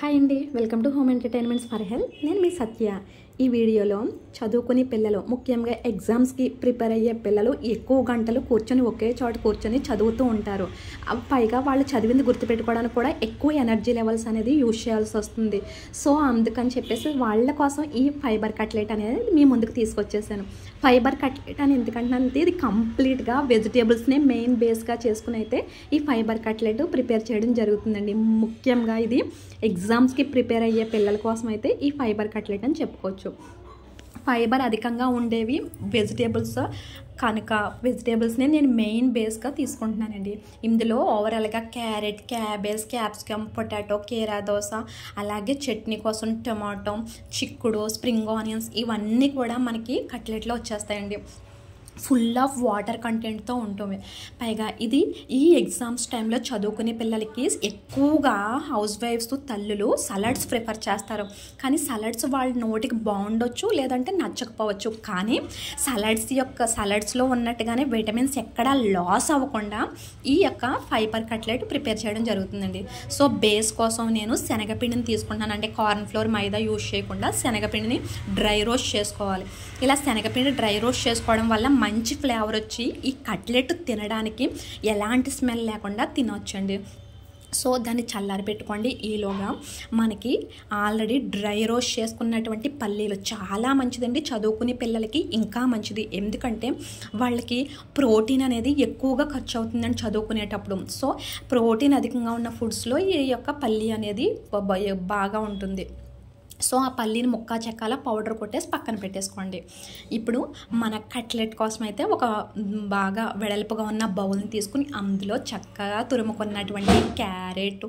Hi అండి, welcome to home entertainments for health. నేను మీ సత్య. ఈ వీడియోలో చదువుకునే పిల్లలు, ముఖ్యంగా ఎగ్జామ్స్కి ప్రిపేర్ అయ్యే పిల్లలు ఎక్కువ గంటలు కూర్చొని ఒకే చోట కూర్చొని చదువుతూ ఉంటారు. పైగా వాళ్ళు చదివింది గుర్తుపెట్టుకోవడానికి కూడా ఎక్కువ ఎనర్జీ లెవెల్స్ అనేది యూజ్ చేయాల్సి వస్తుంది. సో అందుకని చెప్పేసి వాళ్ళ కోసం ఈ ఫైబర్ కట్లెట్ అనేది మీ ముందుకు తీసుకొచ్చేసాను. ఫైబర్ కట్లెట్ అని ఎందుకంటే ఇది కంప్లీట్గా వెజిటేబుల్స్ని మెయిన్ బేస్గా చేసుకుని అయితే ఈ ఫైబర్ కట్లెట్ ప్రిపేర్ చేయడం జరుగుతుందండి. ముఖ్యంగా ఇది ఎగ్జామ్స్కి ప్రిపేర్ అయ్యే పిల్లల కోసం అయితే ఈ ఫైబర్ కట్లెట్ అని చెప్పుకోవచ్చు. ఫైబర్ అధికంగా ఉండేవి వెజిటేబుల్స్ కనుక వెజిటేబుల్స్ని నేను మెయిన్ బేస్గా తీసుకుంటున్నానండి. ఇందులో ఓవరాల్గా క్యారెట్, క్యాబేజ్, క్యాప్సికమ్, పొటాటో, కీరా దోస, అలాగే చట్నీ కోసం టమాటో, చిక్కుడు, స్ప్రింగ్ ఆనియన్స్ ఇవన్నీ కూడా మనకి కట్లెట్లో వచ్చేస్తాయండి. ఫుల్ ఆఫ్ వాటర్ కంటెంట్తో ఉంటుంది. పైగా ఇది ఈ ఎగ్జామ్స్ టైంలో చదువుకునే పిల్లలకి ఎక్కువగా హౌస్ వైఫ్స్ తల్లులు సలాడ్స్ ప్రిఫర్ చేస్తారు. కానీ సలాడ్స్ వాళ్ళ నోటికి బాగుండొచ్చు, లేదంటే నచ్చకపోవచ్చు. కానీ సలాడ్స్లో ఉన్నట్టుగానే విటమిన్స్ ఎక్కడా లాస్ అవ్వకుండా ఈ యొక్క ఫైబర్ కట్లెట్ ప్రిపేర్ చేయడం జరుగుతుందండి. సో బేస్ కోసం నేను శనగపిండిని తీసుకుంటున్నాను. అంటే కార్న్ ఫ్లోర్, మైదా యూజ్ చేయకుండా శనగపిండిని డ్రై రోస్ట్ చేసుకోవాలి. ఇలా శనగపిండి డ్రై రోస్ట్ చేసుకోవడం వల్ల మంచి ఫ్లేవర్ వచ్చి ఈ కట్లెట్ తినడానికి ఎలాంటి స్మెల్ లేకుండా తినొచ్చండి. సో దాన్ని చల్లారి పెట్టుకోండి. ఈలోగా మనకి ఆల్రెడీ డ్రై రోస్ట్ చేసుకున్నటువంటి పల్లీలు చాలా మంచిదండి. చదువుకునే పిల్లలకి ఇంకా మంచిది. ఎందుకంటే వాళ్ళకి ప్రోటీన్ అనేది ఎక్కువగా ఖర్చు అవుతుందని చదువుకునేటప్పుడు. సో ప్రోటీన్ అధికంగా ఉన్న ఫుడ్స్లో ఈ యొక్క పల్లీ అనేది బాగా ఉంటుంది. సో ఆ పల్లీని ముక్కా చెక్కాల పౌడర్ కొట్టేసి పక్కన పెట్టేసుకోండి. ఇప్పుడు మన కట్లెట్ కోసం అయితే ఒక బాగా వెడల్పుగా ఉన్న బౌల్ని తీసుకుని అందులో చక్కగా తురుముకున్నటువంటి క్యారెట్,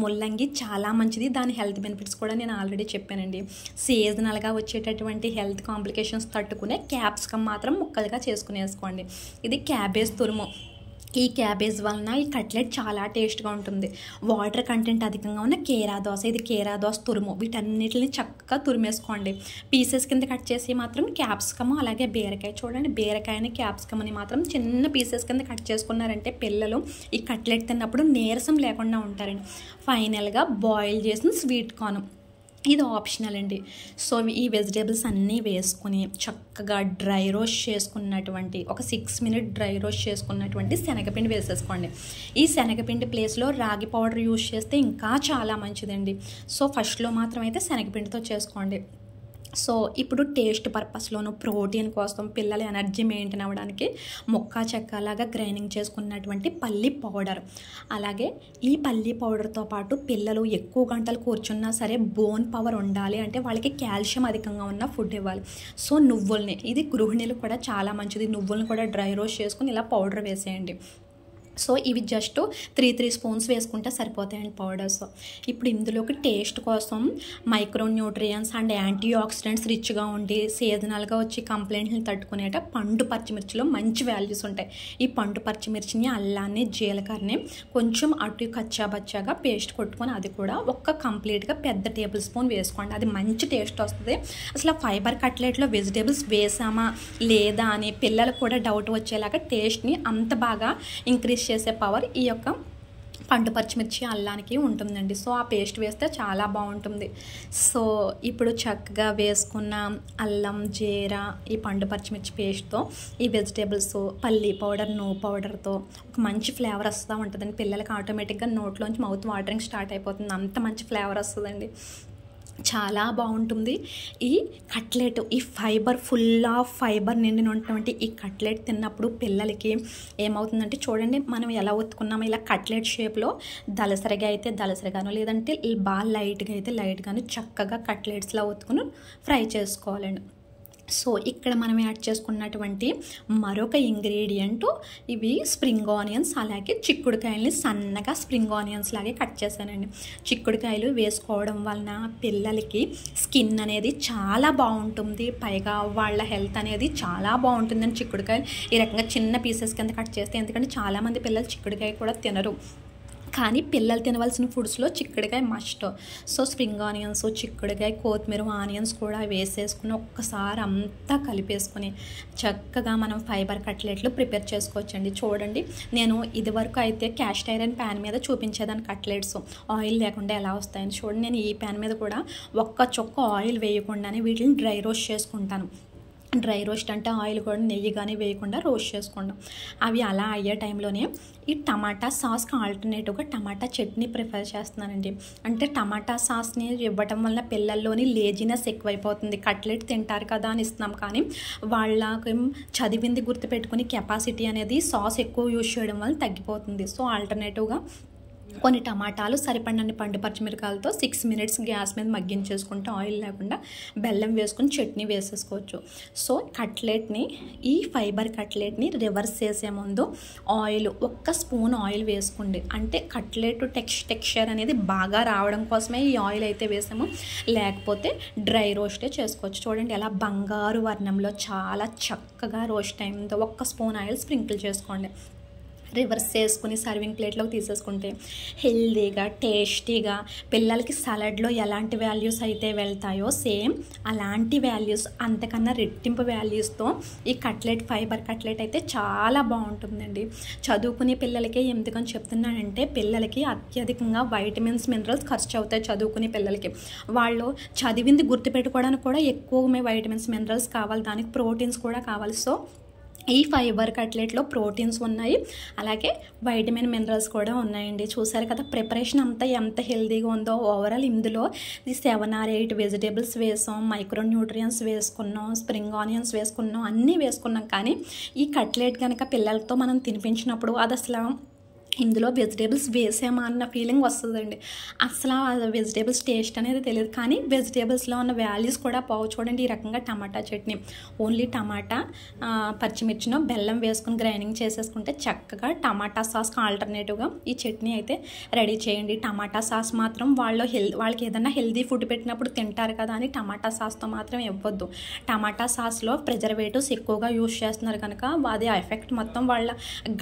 ముల్లంగి చాలా మంచిది. దాని హెల్త్ బెనిఫిట్స్ కూడా నేను ఆల్రెడీ చెప్పానండి. సీజనల్గా వచ్చేటటువంటి హెల్త్ కాంప్లికేషన్స్ తట్టుకునే క్యాప్సికమ్ మాత్రం ముక్కలుగా చేసుకునేసుకోండి. ఇది క్యాబేజ్ తురుము. ఈ క్యాబేజ్ వలన ఈ కట్లెట్ చాలా టేస్ట్గా ఉంటుంది. వాటర్ కంటెంట్ అధికంగా ఉన్న కీరా దోస, ఇది కీరా దోస తురుము. వీటన్నిటిని చక్కగా తురిమేసుకోండి. పీసెస్ కింద కట్ చేసి మాత్రం క్యాప్సికమ్, అలాగే బీరకాయ. చూడండి, బీరకాయని క్యాప్సికమ్ని మాత్రం చిన్న పీసెస్ కింద కట్ చేసుకున్నారంటే పిల్లలు ఈ కట్లెట్ తిన్నప్పుడు నీరసం లేకుండా ఉంటారండి. ఫైనల్గా బాయిల్ చేసిన స్వీట్ కార్న్, ఇది ఆప్షనల్ అండి. సో ఈ వెజిటేబుల్స్ అన్నీ వేసుకుని చక్కగా డ్రై రోస్ట్ చేసుకున్నటువంటి ఒక 6 minutes డ్రై రోస్ట్ చేసుకున్నటువంటి శనగపిండి వేసేసుకోండి. ఈ శనగపిండి ప్లేస్లో రాగి పౌడర్ యూజ్ చేస్తే ఇంకా చాలా మంచిదండి. సో ఫస్ట్లో మాత్రం అయితే శనగపిండితో చేసుకోండి. సో ఇప్పుడు టేస్ట్ పర్పస్లోను, ప్రోటీన్ కోసం, పిల్లల ఎనర్జీ మెయింటైన్ అవ్వడానికి ముక్కా చెక్కలాగా గ్రైండింగ్ చేసుకున్నటువంటి పల్లి పౌడర్, అలాగే ఈ పల్లి పౌడర్తో పాటు పిల్లలు ఎక్కువ గంటలు కూర్చున్నా సరే బోన్ పవర్ ఉండాలి అంటే వాళ్ళకి కాల్షియం అధికంగా ఉన్న ఫుడ్ ఇవ్వాలి. సో నువ్వుల్ని, ఇది గృహిణులు కూడా చాలా మంచిది. నువ్వుల్ని కూడా డ్రై రోస్ట్ చేసుకుని ఇలా పౌడర్ వేసేయండి. సో ఇవి జస్ట్ 3 స్పూన్స్ వేసుకుంటే సరిపోతాయండి పౌడర్స్. ఇప్పుడు ఇందులోకి టేస్ట్ కోసం micronutrients and antioxidants రిచ్గా ఉండి సీజనల్గా వచ్చి కంప్లైంట్ని తట్టుకునేట పండు పచ్చిమిర్చిలో మంచి వాల్యూస్ ఉంటాయి. ఈ పండు పచ్చిమిర్చిని, అల్లాన్ని, జీలకర్రని కొంచెం అటు కచ్చాబచ్చాగా పేస్ట్ కొట్టుకొని అది కూడా కంప్లీట్గా పెద్ద టేబుల్ స్పూన్ వేసుకోండి. అది మంచి టేస్ట్ వస్తుంది. అసలు ఫైబర్ కట్లెట్లో వెజిటేబుల్స్ వేసామా లేదా అని పిల్లలకు కూడా డౌట్ వచ్చేలాగా టేస్ట్ని అంత బాగా ఇంక్రీజ్ చేసే పవర్ ఈ యొక్క పండు పచ్చిమిర్చి, అల్లానికి ఉంటుందండి. సో ఆ పేస్ట్ వేస్తే చాలా బాగుంటుంది. సో ఇప్పుడు చక్కగా వేసుకున్న అల్లం, జీరా, ఈ పండు పచ్చిమిర్చి పేస్ట్తో ఈ వెజిటేబుల్స్, పల్లీ పౌడర్, నువ్వు పౌడర్తో ఒక మంచి ఫ్లేవర్ వస్తూ ఉంటుందండి. పిల్లలకి ఆటోమేటిక్గా నోట్లోంచి మౌత్ వాటరింగ్ స్టార్ట్ అయిపోతుంది. అంత మంచి ఫ్లేవర్ వస్తుందండి. చాలా బాగుంటుంది ఈ కట్లెట్. ఈ ఫుల్ ఆఫ్ ఫైబర్ నిండినటువంటి ఈ కట్లెట్ తిన్నప్పుడు పిల్లలకి ఏమవుతుందంటే, చూడండి మనం ఎలా ఒత్తుకున్నామో ఇలా కట్లెట్ షేప్లో దలసరిగా అయితే దలసరిగాను, లేదంటే బాగా లైట్గా అయితే లైట్గాను చక్కగా కట్లెట్స్లా ఒత్తుకుని ఫ్రై చేసుకోవాలండి. సో ఇక్కడ మనం యాడ్ చేసుకున్నటువంటి మరొక ఇంగ్రీడియంట్ ఇవి స్ప్రింగ్ ఆనియన్స్, అలాగే చిక్కుడుకాయలని సన్నగా స్ప్రింగ్ ఆనియన్స్ లాగే కట్ చేశానండి. చిక్కుడుకాయలు వేసుకోవడం వలన పిల్లలకి స్కిన్ అనేది చాలా బాగుంటుంది. పైగా వాళ్ళ హెల్త్ అనేది చాలా బాగుంటుందని చిక్కుడుకాయలు ఈ రకంగా చిన్న పీసెస్ కింద కట్ చేస్తే, ఎందుకంటే చాలామంది పిల్లలు చిక్కుడుకాయ కూడా తినరు. కానీ పిల్లలు తినవలసిన ఫుడ్స్లో చిక్కుడుకాయ మస్ట్. సో స్ప్రింగ్ ఆనియన్స్, చిక్కుడుకాయ, కొత్తిమీర, ఆనియన్స్ కూడా వేసేసుకుని ఒక్కసారి అంతా కలిపేసుకొని చక్కగా మనం ఫైబర్ కట్లెట్లు ప్రిపేర్ చేసుకోవచ్చండి. చూడండి, నేను ఇదివరకు అయితే క్యాస్ట్ ఐరన్ ప్యాన్ మీద చూపించేదాన్ని కట్లెట్స్ ఆయిల్ లేకుండా ఎలా వస్తాయని. చూడండి, నేను ఈ ప్యాన్ మీద కూడా ఒక్క చుక్క ఆయిల్ వేయకుండానే వీటిని డ్రై రోస్ట్ చేసుకుంటాను. డ్రై రోస్ట్ అంటే ఆయిల్ కూడా నెయ్యి కానీ వేయకుండా రోస్ట్ చేసుకుంటాం. అవి అలా అయ్యే టైంలోనే ఈ టమాటా సాస్కి ఆల్టర్నేటివ్గా టమాటా చట్నీ ప్రిఫర్ చేస్తున్నానండి. అంటే టమాటా సాస్ని ఇవ్వటం వల్ల పిల్లల్లోని లేజినెస్ ఎక్కువైపోతుంది. కట్లెట్ తింటారు కదా అని ఇస్తున్నాం, కానీ వాళ్ళకి చదివింది గుర్తుపెట్టుకుని కెపాసిటీ అనేది సాస్ ఎక్కువ యూజ్ చేయడం వల్ల తగ్గిపోతుంది. సో ఆల్టర్నేటివ్గా కొన్ని టమాటాలు, సరిపడినన్ని పండు పచ్చిమిరకాయలతో 6 minutes గ్యాస్ మీద మగ్గించేసుకుంటే ఆయిల్ లేకుండా బెల్లం వేసుకుని చట్నీ వేసేసుకోవచ్చు. సో కట్లెట్ని, ఈ ఫైబర్ కట్లెట్ని రివర్స్ చేసే ముందు ఆయిల్, ఒక్క స్పూన్ ఆయిల్ వేసుకోండి. అంటే కట్లెట్ టెక్స్చర్ అనేది బాగా రావడం కోసమే ఈ ఆయిల్ అయితే వేసాము, లేకపోతే డ్రై రోస్టే చేసుకోవచ్చు. చూడండి ఎలా బంగారు వర్ణంలో చాలా చక్కగా రోస్ట్ అయిందో. ఒక్క స్పూన్ ఆయిల్ స్ప్రింకిల్ చేసుకోండి. రివర్స్ చేసుకుని సర్వింగ్ ప్లేట్లోకి తీసేసుకుంటే హెల్దీగా, టేస్టీగా, పిల్లలకి సలాడ్లో ఎలాంటి వాల్యూస్ అయితే వెళ్తాయో సేమ్ అలాంటి వాల్యూస్, అంతకన్నా రెట్టింపు వాల్యూస్తో ఈ కట్లెట్, ఫైబర్ కట్లెట్ అయితే చాలా బాగుంటుందండి. చదువుకునే పిల్లలకి ఎందుకని చెప్తున్నానంటే, పిల్లలకి అత్యధికంగా వైటమిన్స్, మినరల్స్ ఖర్చు అవుతాయి. చదువుకునే పిల్లలకి వాళ్ళు చదివింది గుర్తుపెట్టుకోవడానికి కూడా ఎక్కువ వైటమిన్స్, మినరల్స్ కావాలి, దానికి ప్రోటీన్స్ కూడా కావాలి. సో ఈ ఫైబర్ కట్లెట్లో ప్రోటీన్స్ ఉన్నాయి, అలాగే వైటమిన్, మినరల్స్ కూడా ఉన్నాయండి. చూసారు కదా ప్రిపరేషన్ అంతా ఎంత హెల్తీగా ఉందో. ఓవరాల్ ఇందులో 7 or 8 వెజిటేబుల్స్ వేసాం, మైక్రో న్యూట్రియన్స్ వేసుకున్నాం, స్ప్రింగ్ ఆనియన్స్ వేసుకున్నాం, అన్నీ వేసుకున్నాం. కానీ ఈ కట్లెట్ కనుక పిల్లలతో మనం తినిపించినప్పుడు అది అసలు ఇందులో వెజిటేబుల్స్ వేసామా అన్న ఫీలింగ్ వస్తుందండి. అసలు ఆ వెజిటేబుల్స్ టేస్ట్ అనేది తెలియదు, కానీ వెజిటేబుల్స్లో ఉన్న వాల్యూస్ కూడా పోవు. చూడండి, ఈ రకంగా టమాటా చట్నీ, ఓన్లీ టమాటా, పచ్చిమిర్చిను, బెల్లం వేసుకుని గ్రైండింగ్ చేసేసుకుంటే చక్కగా టమాటా సాస్కి ఆల్టర్నేటివ్గా ఈ చట్నీ అయితే రెడీ చేయండి. టమాటా సాస్ మాత్రం వాళ్ళకి ఏదైనా హెల్దీ ఫుడ్ పెట్టినప్పుడు తింటారు కదా అని టమాటా సాస్తో మాత్రం ఇవ్వద్దు. టమాటా సాస్లో ప్రిజర్వేటివ్స్ ఎక్కువగా యూజ్ చేస్తున్నారు కనుక అది ఎఫెక్ట్ మొత్తం వాళ్ళ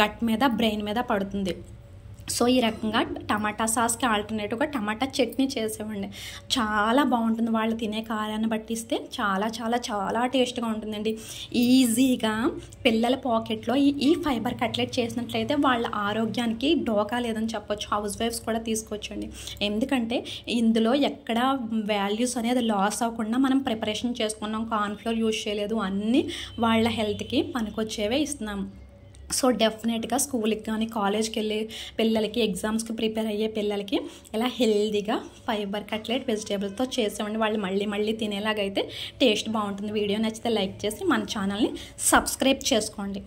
గట్ మీద, బ్రెయిన్ మీద పడుతుంది. సో ఈ రకంగా టమాటా సాస్కి ఆల్టర్నేటివ్గా టమాటా చట్నీ చేసేవండి. చాలా బాగుంటుంది. వాళ్ళు తినే కారాన్ని బట్టి ఇస్తే చాలా చాలా చాలా టేస్ట్గా ఉంటుందండి. ఈజీగా పిల్లల పాకెట్లో ఈ ఫైబర్ కట్లెట్ చేసినట్లయితే వాళ్ళ ఆరోగ్యానికి డోకా లేదని చెప్పొచ్చు. హౌస్ వైఫ్స్ కూడా తీసుకోవచ్చండి. ఎందుకంటే ఇందులో ఎక్కడ వాల్యూస్ అనేది లాస్ అవ్వకుండా మనం ప్రిపరేషన్ చేసుకున్నాం, కార్న్ఫ్లోర్ యూజ్ చేయలేదు, అన్నీ వాళ్ళ హెల్త్కి పనికొచ్చేవే ఇస్తున్నాం. సో డెఫినెట్గా స్కూల్కి కానీ, కాలేజ్కి వెళ్ళే పిల్లలకి, ఎగ్జామ్స్కి ప్రిపేర్ అయ్యే పిల్లలకి ఇలా హెల్దీగా ఫైబర్ కట్లెట్ వెజిటేబుల్తో చేసేవండి. వాళ్ళు మళ్ళీ మళ్ళీ తినేలాగైతే టేస్ట్ బాగుంటుంది. వీడియో నచ్చితే లైక్ చేసి మన ఛానల్ని సబ్స్క్రైబ్ చేసుకోండి.